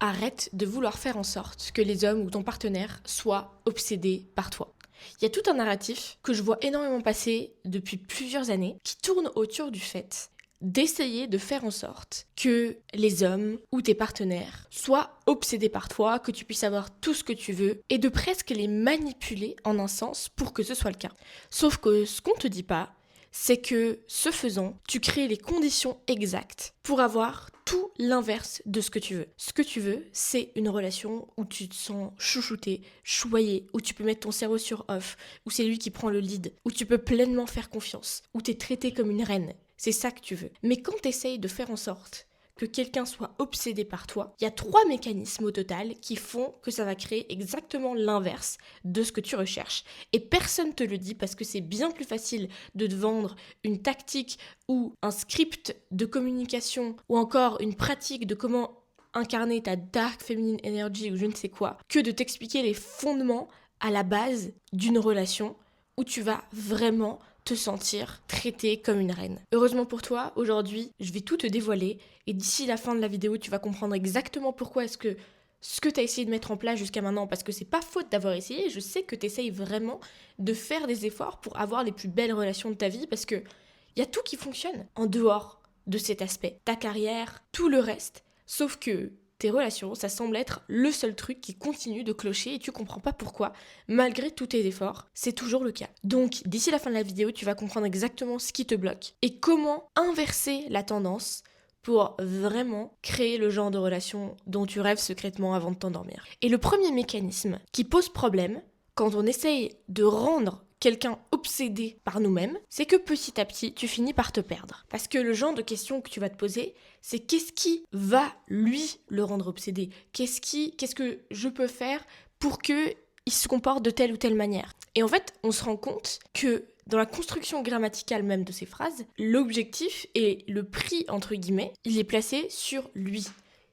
arrête de vouloir faire en sorte que les hommes ou ton partenaire soient obsédés par toi. Il y a tout un narratif que je vois énormément passer depuis plusieurs années qui tourne autour du fait d'essayer de faire en sorte que les hommes ou tes partenaires soient obsédés par toi, que tu puisses avoir tout ce que tu veux et de presque les manipuler en un sens pour que ce soit le cas. Sauf que ce qu'on te dit pas, c'est que ce faisant, tu crées les conditions exactes pour avoir tout l'inverse de ce que tu veux. Ce que tu veux, c'est une relation où tu te sens chouchouté, choyé, où tu peux mettre ton cerveau sur off, où c'est lui qui prend le lead, où tu peux pleinement faire confiance, où tu es traité comme une reine. C'est ça que tu veux. Mais quand tu essayes de faire en sorte que quelqu'un soit obsédé par toi, il y a 3 mécanismes au total qui font que ça va créer exactement l'inverse de ce que tu recherches. Et personne te le dit parce que c'est bien plus facile de te vendre une tactique ou un script de communication ou encore une pratique de comment incarner ta dark feminine energy ou je ne sais quoi, que de t'expliquer les fondements à la base d'une relation où tu vas vraiment te sentir traité comme une reine. Heureusement pour toi, aujourd'hui, je vais tout te dévoiler et d'ici la fin de la vidéo, tu vas comprendre exactement pourquoi est-ce que ce que tu as essayé de mettre en place jusqu'à maintenant, parce que c'est pas faute d'avoir essayé, je sais que tu essayes vraiment de faire des efforts pour avoir les plus belles relations de ta vie, parce que il y a tout qui fonctionne en dehors de cet aspect. Ta carrière, tout le reste, sauf que tes relations, ça semble être le seul truc qui continue de clocher et tu comprends pas pourquoi, malgré tous tes efforts, c'est toujours le cas. Donc, d'ici la fin de la vidéo, tu vas comprendre exactement ce qui te bloque et comment inverser la tendance pour vraiment créer le genre de relation dont tu rêves secrètement avant de t'endormir. Et le premier mécanisme qui pose problème quand on essaye de rendre quelqu'un obsédé par nous-mêmes, c'est que petit à petit, tu finis par te perdre. Parce que le genre de question que tu vas te poser, c'est qu'est-ce qui va, lui, le rendre obsédé ? Qu'est-ce que je peux faire pour qu'il se comporte de telle ou telle manière ? Et en fait, on se rend compte que dans la construction grammaticale même de ces phrases, l'objectif et le prix, entre guillemets, il est placé sur lui.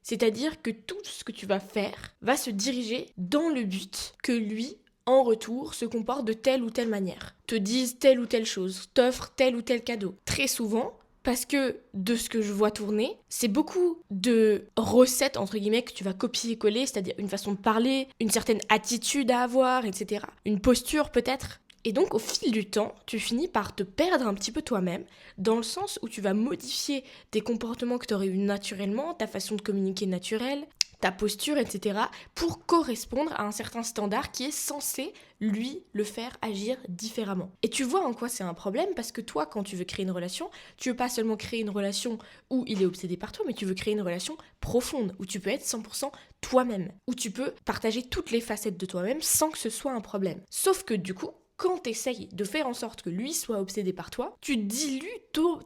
C'est-à-dire que tout ce que tu vas faire va se diriger dans le but que lui en retour, se comportent de telle ou telle manière, te disent telle ou telle chose, t'offrent tel ou tel cadeau. Très souvent, parce que de ce que je vois tourner, c'est beaucoup de recettes, entre guillemets, que tu vas copier-coller, c'est-à-dire une façon de parler, une certaine attitude à avoir, etc. Une posture peut-être. Et donc, au fil du temps, tu finis par te perdre un petit peu toi-même, dans le sens où tu vas modifier tes comportements que tu aurais eu naturellement, ta façon de communiquer naturelle, ta posture, etc., pour correspondre à un certain standard qui est censé, lui, le faire agir différemment. Et tu vois en quoi c'est un problème, parce que toi, quand tu veux créer une relation, tu veux pas seulement créer une relation où il est obsédé par toi, mais tu veux créer une relation profonde, où tu peux être 100% toi-même, où tu peux partager toutes les facettes de toi-même sans que ce soit un problème. Sauf que du coup, quand tu essayes de faire en sorte que lui soit obsédé par toi, tu dilues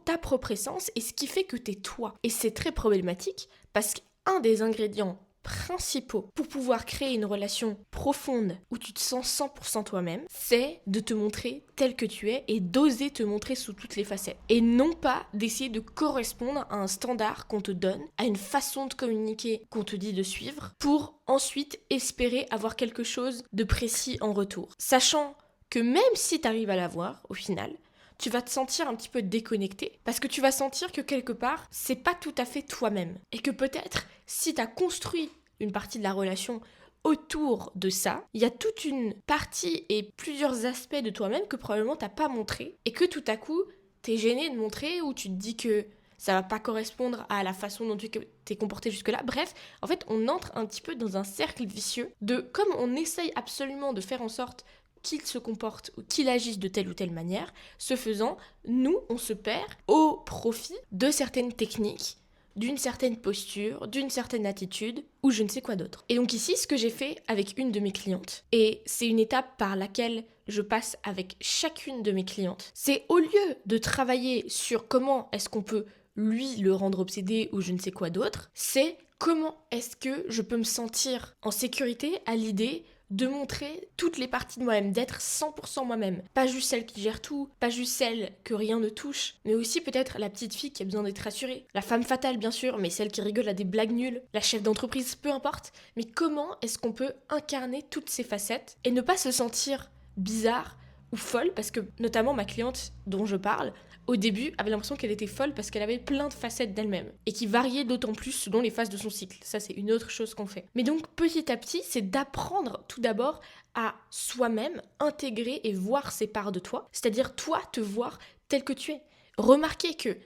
ta propre essence et ce qui fait que t'es toi. Et c'est très problématique parce qu'un des ingrédients principaux pour pouvoir créer une relation profonde où tu te sens 100% toi-même, c'est de te montrer tel que tu es et d'oser te montrer sous toutes les facettes. Et non pas d'essayer de correspondre à un standard qu'on te donne, à une façon de communiquer qu'on te dit de suivre, pour ensuite espérer avoir quelque chose de précis en retour. Sachant que même si tu arrives à l'avoir, au final, tu vas te sentir un petit peu déconnecté parce que tu vas sentir que quelque part, c'est pas tout à fait toi-même. Et que peut-être, si tu as construit une partie de la relation autour de ça, il y a toute une partie et plusieurs aspects de toi-même que probablement t'as pas montré et que tout à coup, t'es gêné de montrer ou tu te dis que ça va pas correspondre à la façon dont tu t'es comporté jusque-là. Bref, en fait, on entre un petit peu dans un cercle vicieux de comme on essaye absolument de faire en sorte qu'il se comporte ou qu'il agisse de telle ou telle manière, ce faisant, nous, on se perd au profit de certaines techniques, d'une certaine posture, d'une certaine attitude, ou je ne sais quoi d'autre. Et donc ici, ce que j'ai fait avec une de mes clientes, et c'est une étape par laquelle je passe avec chacune de mes clientes, c'est au lieu de travailler sur comment est-ce qu'on peut lui le rendre obsédé ou je ne sais quoi d'autre, c'est comment est-ce que je peux me sentir en sécurité à l'idée de montrer toutes les parties de moi-même, d'être 100% moi-même. Pas juste celle qui gère tout, pas juste celle que rien ne touche, mais aussi peut-être la petite fille qui a besoin d'être rassurée. La femme fatale, bien sûr, mais celle qui rigole à des blagues nulles. La chef d'entreprise, peu importe. Mais comment est-ce qu'on peut incarner toutes ces facettes et ne pas se sentir bizarre ou folle, parce que notamment ma cliente dont je parle, au début, avait l'impression qu'elle était folle parce qu'elle avait plein de facettes d'elle-même et qui variaient d'autant plus selon les phases de son cycle. Ça, c'est une autre chose qu'on fait. Mais donc, petit à petit, c'est d'apprendre tout d'abord à soi-même intégrer et voir ces parts de toi, c'est-à-dire toi te voir tel que tu es. Remarquer que,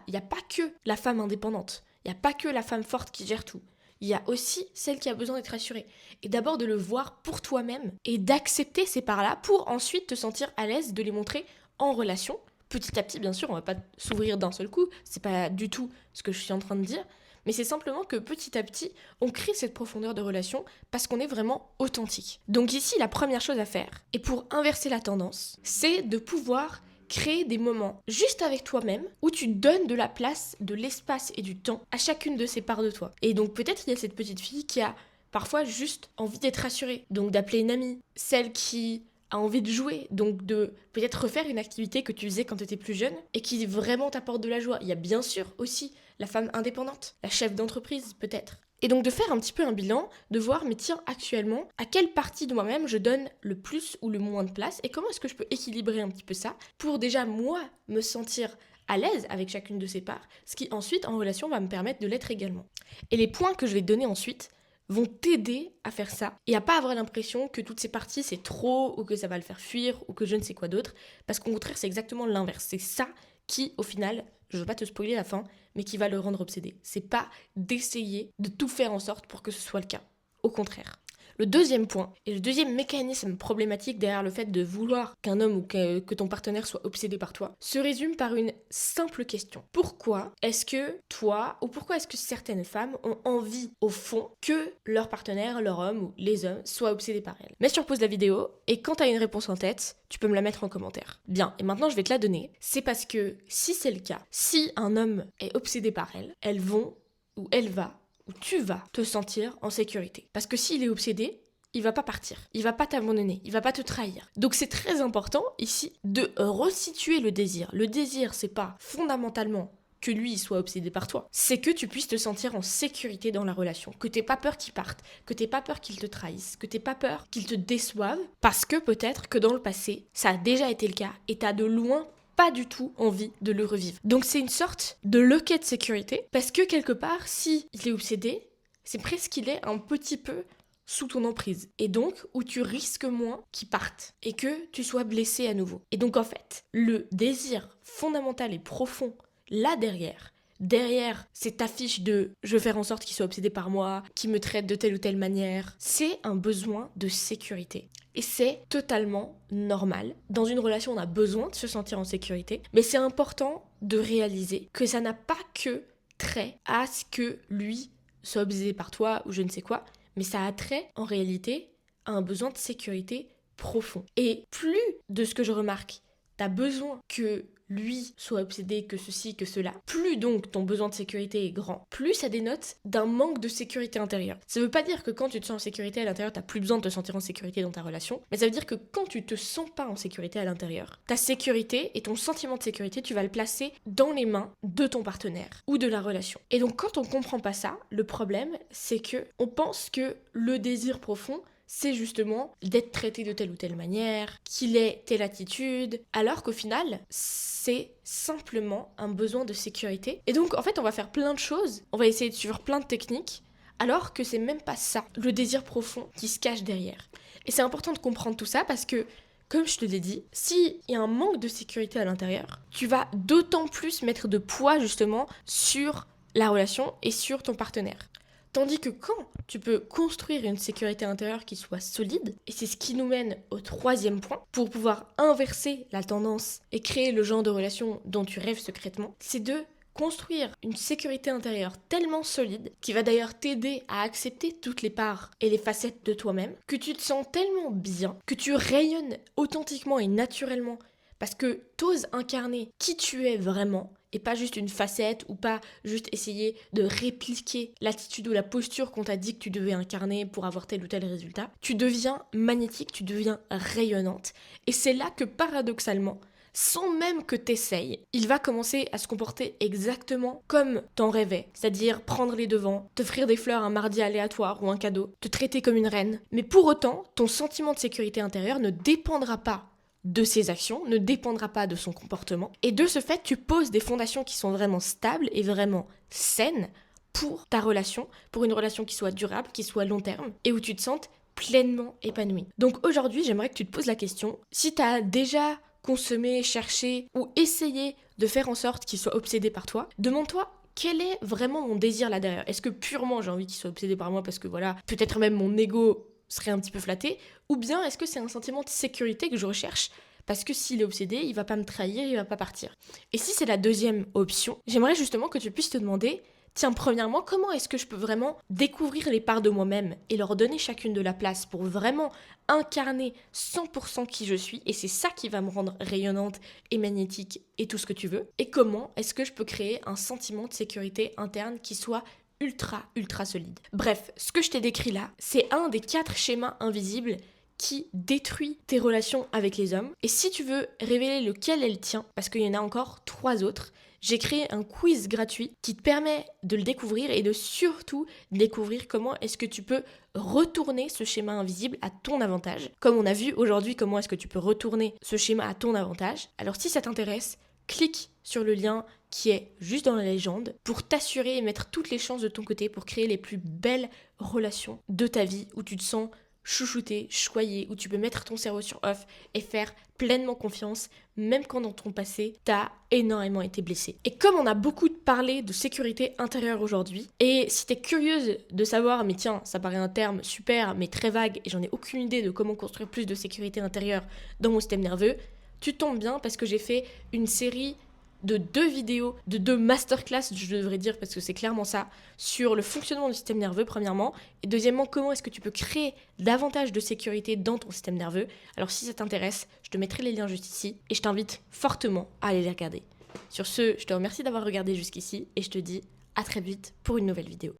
il n'y a pas que la femme indépendante, il n'y a pas que la femme forte qui gère tout. Il y a aussi celle qui a besoin d'être rassurée. Et d'abord de le voir pour toi-même et d'accepter ces parts-là pour ensuite te sentir à l'aise de les montrer en relation. Petit à petit, bien sûr, on va pas s'ouvrir d'un seul coup, c'est pas du tout ce que je suis en train de dire, mais c'est simplement que petit à petit, on crée cette profondeur de relation parce qu'on est vraiment authentique. Donc ici, la première chose à faire, et pour inverser la tendance, c'est de pouvoir créer des moments juste avec toi-même où tu donnes de la place, de l'espace et du temps à chacune de ces parts de toi. Et donc peut-être il y a cette petite fille qui a parfois juste envie d'être rassurée, donc d'appeler une amie, celle qui a envie de jouer, donc de peut-être refaire une activité que tu faisais quand tu étais plus jeune et qui vraiment t'apporte de la joie. Il y a bien sûr aussi la femme indépendante, la chef d'entreprise peut-être. Et donc de faire un petit peu un bilan, de voir, mais tiens, actuellement, à quelle partie de moi-même je donne le plus ou le moins de place et comment est-ce que je peux équilibrer un petit peu ça pour déjà, moi, me sentir à l'aise avec chacune de ces parts, ce qui ensuite, en relation, va me permettre de l'être également. Et les points que je vais te donner ensuite vont t'aider à faire ça et à pas avoir l'impression que toutes ces parties, c'est trop ou que ça va le faire fuir ou que je ne sais quoi d'autre, parce qu'au contraire, c'est exactement l'inverse. C'est ça qui, au final, je veux pas te spoiler la fin, mais qui va le rendre obsédé. C'est pas d'essayer de tout faire en sorte pour que ce soit le cas. Au contraire. Le deuxième point, et le deuxième mécanisme problématique derrière le fait de vouloir qu'un homme ou que ton partenaire soit obsédé par toi, se résume par une simple question. Pourquoi est-ce que toi, ou pourquoi est-ce que certaines femmes ont envie, au fond, que leur partenaire, leur homme ou les hommes soient obsédés par elles? Mets sur pause la vidéo, et quand tu as une réponse en tête, tu peux me la mettre en commentaire. Bien, et maintenant je vais te la donner. C'est parce que si c'est le cas, si un homme est obsédé par elles, elles vont, ou elle va, où tu vas te sentir en sécurité. Parce que s'il est obsédé, il va pas partir, il va pas t'abandonner, il va pas te trahir. Donc c'est très important ici de resituer le désir. Le désir, c'est pas fondamentalement que lui soit obsédé par toi, c'est que tu puisses te sentir en sécurité dans la relation, que t'aies pas peur qu'il parte, que t'aies pas peur qu'il te trahisse, que t'aies pas peur qu'il te déçoive, parce que peut-être que dans le passé, ça a déjà été le cas et t'as de loin pas du tout envie de le revivre. Donc c'est une sorte de loquet de sécurité, parce que quelque part, si il est obsédé, c'est presque qu'il est un petit peu sous ton emprise. Et donc, où tu risques moins qu'il parte, et que tu sois blessé à nouveau. Et donc en fait, le désir fondamental et profond, là derrière cette affiche de « je veux faire en sorte qu'il soit obsédé par moi, qu'il me traite de telle ou telle manière », c'est un besoin de sécurité. Et c'est totalement normal. Dans une relation, on a besoin de se sentir en sécurité, mais c'est important de réaliser que ça n'a pas que trait à ce que lui soit obsédé par toi ou je ne sais quoi, mais ça a trait, en réalité, à un besoin de sécurité profond. Et plus, de ce que je remarque, t'as besoin que lui soit obsédé, que ceci, que cela, plus donc ton besoin de sécurité est grand, plus ça dénote d'un manque de sécurité intérieure. Ça veut pas dire que quand tu te sens en sécurité à l'intérieur, t'as plus besoin de te sentir en sécurité dans ta relation, mais ça veut dire que quand tu te sens pas en sécurité à l'intérieur, ta sécurité et ton sentiment de sécurité, tu vas le placer dans les mains de ton partenaire ou de la relation. Et donc quand on comprend pas ça, le problème, c'est que on pense que le désir profond, c'est justement d'être traité de telle ou telle manière, qu'il ait telle attitude, alors qu'au final, c'est simplement un besoin de sécurité. Et donc, en fait, on va faire plein de choses, on va essayer de suivre plein de techniques, alors que c'est même pas ça, le désir profond qui se cache derrière. Et c'est important de comprendre tout ça parce que, comme je te l'ai dit, s'il y a un manque de sécurité à l'intérieur, tu vas d'autant plus mettre de poids justement sur la relation et sur ton partenaire. Tandis que quand tu peux construire une sécurité intérieure qui soit solide, et c'est ce qui nous mène au troisième point, pour pouvoir inverser la tendance et créer le genre de relation dont tu rêves secrètement, c'est de construire une sécurité intérieure tellement solide, qui va d'ailleurs t'aider à accepter toutes les parts et les facettes de toi-même, que tu te sens tellement bien, que tu rayonnes authentiquement et naturellement, parce que t'oses incarner qui tu es vraiment, et pas juste une facette ou pas juste essayer de répliquer l'attitude ou la posture qu'on t'a dit que tu devais incarner pour avoir tel ou tel résultat. Tu deviens magnétique, tu deviens rayonnante. Et c'est là que paradoxalement, sans même que t'essayes, il va commencer à se comporter exactement comme t'en rêvais. C'est-à-dire prendre les devants, t'offrir des fleurs un mardi aléatoire ou un cadeau, te traiter comme une reine. Mais pour autant, ton sentiment de sécurité intérieure ne dépendra pas de ses actions, ne dépendra pas de son comportement. Et de ce fait, tu poses des fondations qui sont vraiment stables et vraiment saines pour ta relation, pour une relation qui soit durable, qui soit long terme, et où tu te sentes pleinement épanoui. Donc aujourd'hui, j'aimerais que tu te poses la question, si tu as déjà consommé, cherché ou essayé de faire en sorte qu'il soit obsédé par toi, demande-toi quel est vraiment mon désir là derrière. Est-ce que purement j'ai envie qu'il soit obsédé par moi parce que voilà, peut-être même mon ego serait un petit peu flatté, ou bien est-ce que c'est un sentiment de sécurité que je recherche parce que s'il est obsédé, il va pas me trahir, il va pas partir. Et si c'est la deuxième option, j'aimerais justement que tu puisses te demander, tiens, premièrement, comment est-ce que je peux vraiment découvrir les parts de moi-même et leur donner chacune de la place pour vraiment incarner 100% qui je suis, et c'est ça qui va me rendre rayonnante et magnétique et tout ce que tu veux. Et comment est-ce que je peux créer un sentiment de sécurité interne qui soit ultra solide. Bref, ce que je t'ai décrit là, c'est un des 4 schémas invisibles qui détruit tes relations avec les hommes. Et si tu veux révéler lequel est le tien, parce qu'il y en a encore 3 autres, j'ai créé un quiz gratuit qui te permet de le découvrir et de surtout découvrir comment est-ce que tu peux retourner ce schéma invisible à ton avantage. Comme on a vu aujourd'hui, comment est-ce que tu peux retourner ce schéma à ton avantage. Alors si ça t'intéresse, clique sur le lien qui est juste dans la légende pour t'assurer et mettre toutes les chances de ton côté pour créer les plus belles relations de ta vie où tu te sens chouchouté, choyé, où tu peux mettre ton cerveau sur off et faire pleinement confiance, même quand dans ton passé, t'as énormément été blessé. Et comme on a beaucoup parlé de sécurité intérieure aujourd'hui, et si t'es curieuse de savoir, mais tiens, ça paraît un terme super, mais très vague, et j'en ai aucune idée de comment construire plus de sécurité intérieure dans mon système nerveux, tu tombes bien parce que j'ai fait une série de 2 vidéos, de 2 masterclass, je devrais dire, parce que c'est clairement ça, sur le fonctionnement du système nerveux, premièrement, et deuxièmement, comment est-ce que tu peux créer davantage de sécurité dans ton système nerveux. Alors si ça t'intéresse, je te mettrai les liens juste ici, et je t'invite fortement à aller les regarder. Sur ce, je te remercie d'avoir regardé jusqu'ici, et je te dis à très vite pour une nouvelle vidéo.